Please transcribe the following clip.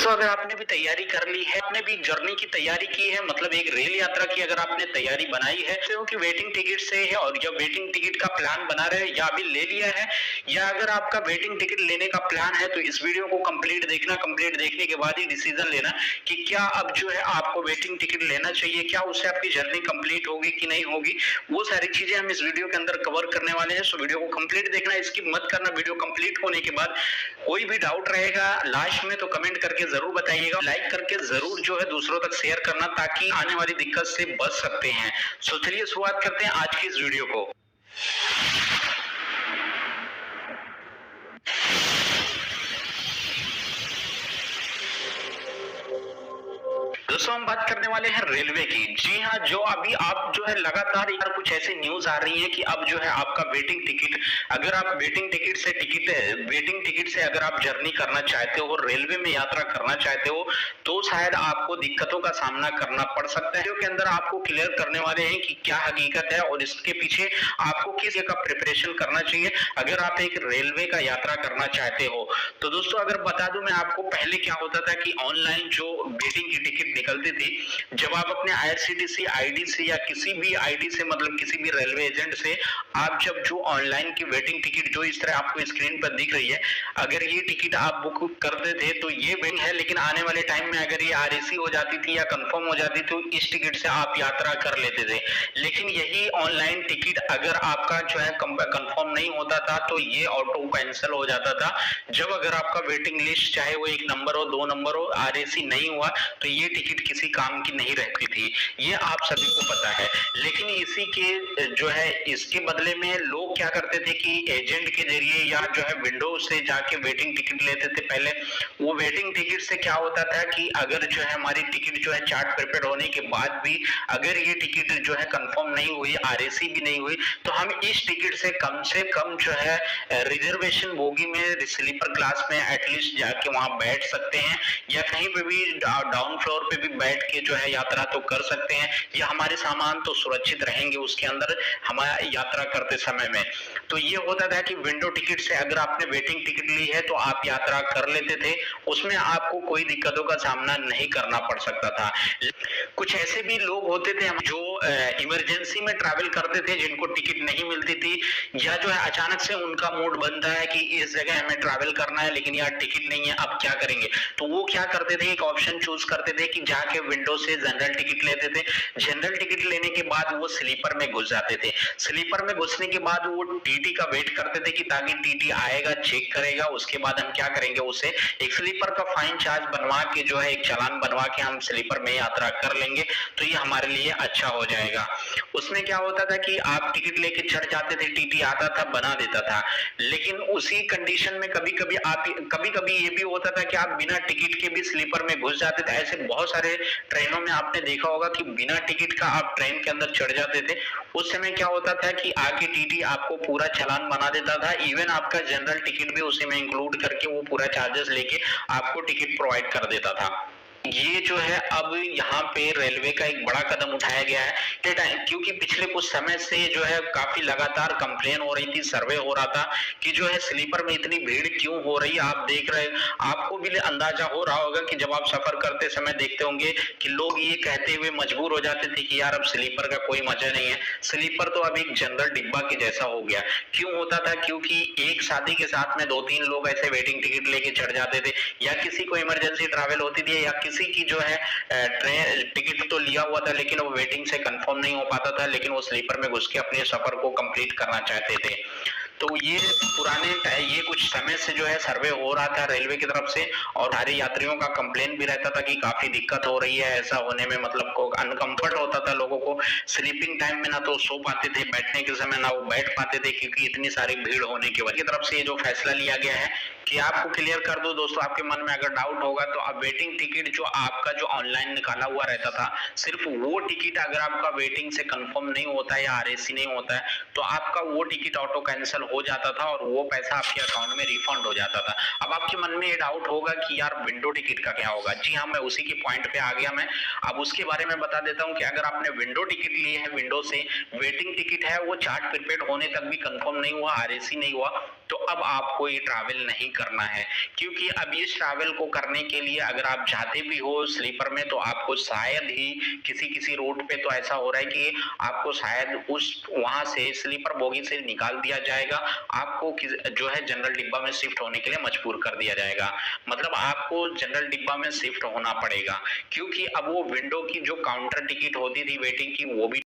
दोस्तों अगर आपने भी तैयारी कर ली है, आपने भी जर्नी की तैयारी की है, मतलब एक रेल यात्रा की अगर आपने तैयारी बनाई है क्योंकि वेटिंग टिकट से है और जब वेटिंग टिकट का प्लान बना रहे या अभी ले लिया है या अगर आपका वेटिंग टिकट लेने का प्लान है तो इस वीडियो को कंप्लीट देखना। कंप्लीट देखने के बाद ही डिसीजन लेना कि क्या अब जो है आपको वेटिंग टिकट लेना चाहिए, क्या उससे आपकी जर्नी कंप्लीट होगी कि नहीं होगी, वो सारी चीजें हम इस वीडियो के अंदर कवर करने वाले हैं। सो वीडियो को कंप्लीट देखना, स्किप मत करना। वीडियो कंप्लीट होने के बाद कोई भी डाउट रहेगा लास्ट में तो कमेंट करके जरूर बताइएगा, लाइक करके जरूर जो है दूसरों तक शेयर करना ताकि आने वाली दिक्कत से बच सकते हैं। सो चलिए शुरुआत करते हैं आज की इस वीडियो को। दोस्तों हम बात करने वाले हैं रेलवे की। जी हाँ, जो अभी आप जो है लगातार यार कुछ ऐसी न्यूज आ रही है कि अब जो है आपका वेटिंग टिकट, अगर आप वेटिंग टिकट से अगर आप जर्नी करना चाहते हो, रेलवे में यात्रा करना चाहते हो तो शायद आपको दिक्कतों का सामना करना पड़ सकता है। वीडियो के अंदर आपको क्लियर करने वाले हैं कि क्या हकीकत है और इसके पीछे आपको किस का प्रिपरेशन करना चाहिए अगर आप एक रेलवे का यात्रा करना चाहते हो। तो दोस्तों अगर बता दूं मैं आपको, पहले क्या होता था कि ऑनलाइन जो वेटिंग की टिकट निकलती थी, जब आप अपने आईआरसीटीसी आईडी से या किसी भी आईडी से, मतलब किसी भी रेलवे एजेंट से आप जब जो ऑनलाइन की वेटिंग टिकट जो इस तरह आपको स्क्रीन पर दिख रही है, अगर ये टिकट आप बुक करते थे तो ये वेटिंग है, लेकिन आने वाले टाइम में अगर ये आरएसी हो जाती थी या कंफर्म हो जाती तो इस टिकट से आप यात्रा कर लेते थे। लेकिन यही ऑनलाइन टिकट अगर आपका जो है कंफर्म नहीं होता था तो ये ऑटो कैंसिल हो जाता था। जब अगर आपका वेटिंग लिस्ट चाहे वो 1 नंबर हो 2 नंबर हो, आरएसी नहीं हुआ तो ये टिकट किसी काम की नहीं रहती थी, ये आप सभी को पता है। लेकिन इसी के जो है इसके बदले में लोग क्या करते थे कि एजेंट के जरिए या जो है विंडो से जाके वेटिंग टिकट लेते थे। पहले वो वेटिंग टिकट से क्या होता था कि अगर जो है हमारी टिकट जो है चार्ट प्रिपेयर होने के बाद भी अगर ये टिकट जो है कंफर्म नहीं हुई, आरएसी भी नहीं हुई, तो हम इस टिकट से कम जो है रिजर्वेशन बोगी में स्लीपर क्लास में एटलीस्ट जाके वहां बैठ सकते हैं या कहीं पे भी डाउन फ्लोर पे भी बैठ के जो है यात्रा तो कर सकते हैं या हमारे सामान तो सुरक्षित रहेंगे उसके अंदर हमारा यात्रा करते समय में। तो ये होता था कि विंडो टिकट से अगर आपने वेटिंग टिकट ली है तो आप यात्रा कर लेते थे, उसमें आपको कोई दिक्कतों का सामना नहीं करना पड़ सकता था। कुछ ऐसे भी लोग होते थे जो इमरजेंसी में ट्रैवल करते थे, जिनको टिकट नहीं मिलती थी या जो है अचानक से उनका मूड बनता है कि इस जगह हमें ट्रैवल करना है लेकिन यार टिकट नहीं है, अब क्या करेंगे। तो वो क्या करते थे, एक ऑप्शन चूज करते थे कि जाके विंडो से जनरल टिकट लेते थे। जनरल टिकट लेने के बाद वो स्लीपर में घुस जाते थे। स्लीपर में घुसने के बाद वो टीटी का वेट करते थे कि ताकि टीटी आएगा, चेक करेगा, उसके बाद हम क्या करेंगे, उसे एक स्लीपर का फाइन चार्ज बनवा के जो है एक चालान बनवा के हम स्लीपर में यात्रा कर लेंगे तो ये हमारे लिए अच्छा हो जाएगा। उसमें क्या होता था कि आप टिकट लेके चढ़ जाते थे, टीटी आता था बना देता था, लेकिन उसी कंडीशन में कभी कभी ये भी होता था कि आप बिना टिकट के भी स्लीपर में घुस जाते थे। ऐसे बहुत सारे ट्रेनों में आपने देखा होगा कि बिना टिकट का आप ट्रेन के अंदर चढ़ जाते थे। उस समय क्या होता था कि आके टीटी आपको पूरा चालान बना देता था, इवन आपका जनरल टिकट भी उसी में इंक्लूड करके वो पूरा चार्जेस लेके आपको टिकट प्रोवाइड कर देता था। ये जो है अब यहाँ पे रेलवे का एक बड़ा कदम उठाया गया है, क्योंकि पिछले कुछ समय से जो है काफी लगातार कंप्लेन हो रही थी, सर्वे हो रहा था कि जो है स्लीपर में इतनी भीड़ क्यों हो रही है। आप देख रहे, आपको भी अंदाजा हो रहा होगा कि जब आप सफर करते समय देखते होंगे कि लोग ये कहते हुए मजबूर हो जाते थे कि यार अब स्लीपर का कोई मजा नहीं है, स्लीपर तो अब एक जनरल डिब्बा के जैसा हो गया। क्यों होता था, क्योंकि एक साथी के साथ में 2-3 लोग ऐसे वेटिंग टिकट लेके चढ़ जाते थे या किसी को इमरजेंसी ट्रैवल होती थी या किसी की जो है ट्रेन टिकट तो लिया हुआ था लेकिन वो वेटिंग से कंफर्म नहीं हो पाता था, लेकिन वो स्लीपर में घुस के अपने सफर को कंप्लीट करना चाहते थे। तो ये ये कुछ समय से जो है सर्वे हो रहा था रेलवे की तरफ से और सारे यात्रियों का कंप्लेन भी रहता था कि काफी दिक्कत हो रही है। ऐसा होने में मतलब को अनकंफर्ट होता था लोगों को, स्लीपिंग टाइम में ना तो सो पाते थे, बैठने के समय ना वो बैठ पाते थे क्योंकि इतनी सारी भीड़ होने की वजह की तरफ से ये जो फैसला लिया गया है कि आपको क्लियर कर दो दोस्तों, आपके मन में अगर डाउट होगा तो अब वेटिंग टिकट जो आपका जो ऑनलाइन निकाला हुआ रहता था, सिर्फ वो टिकट अगर आपका वेटिंग से कंफर्म नहीं होता है या आरएसी नहीं होता है तो आपका वो टिकट ऑटो कैंसिल हो जाता था और वो पैसा आपके अकाउंट में रिफंड हो जाता था। अब आपके मन में ये डाउट होगा कि यार विंडो टिकट का क्या होगा? जी हाँ, मैं उसी के पॉइंट पे आ गया मैं। अब उसके बारे में बता देता हूँ कि अगर आपने विंडो टिकट ली है विंडो से, वेटिंग टिकट है वो चार्ट प्रीपेड होने तक भी कंफर्म नहीं हुआ, आरएसी नहीं हुआ, तो अब आपको ये ट्रैवल नहीं करना है। क्योंकि अब इस ट्रैवल को करने के लिए अगर आप जाते भी हो स्लीपर में तो आपको शायद ही किसी रोड पे तो ऐसा हो रहा है कि आपको शायद उस वहां से स्लीपर बोगी से निकाल दिया जाएगा, आपको जो है जनरल डिब्बा में शिफ्ट होने के लिए मजबूर कर दिया जाएगा। मतलब आपको जनरल डिब्बा में शिफ्ट होना पड़ेगा, क्योंकि अब वो विंडो की जो काउंटर टिकट होती थी वेटिंग की वो भी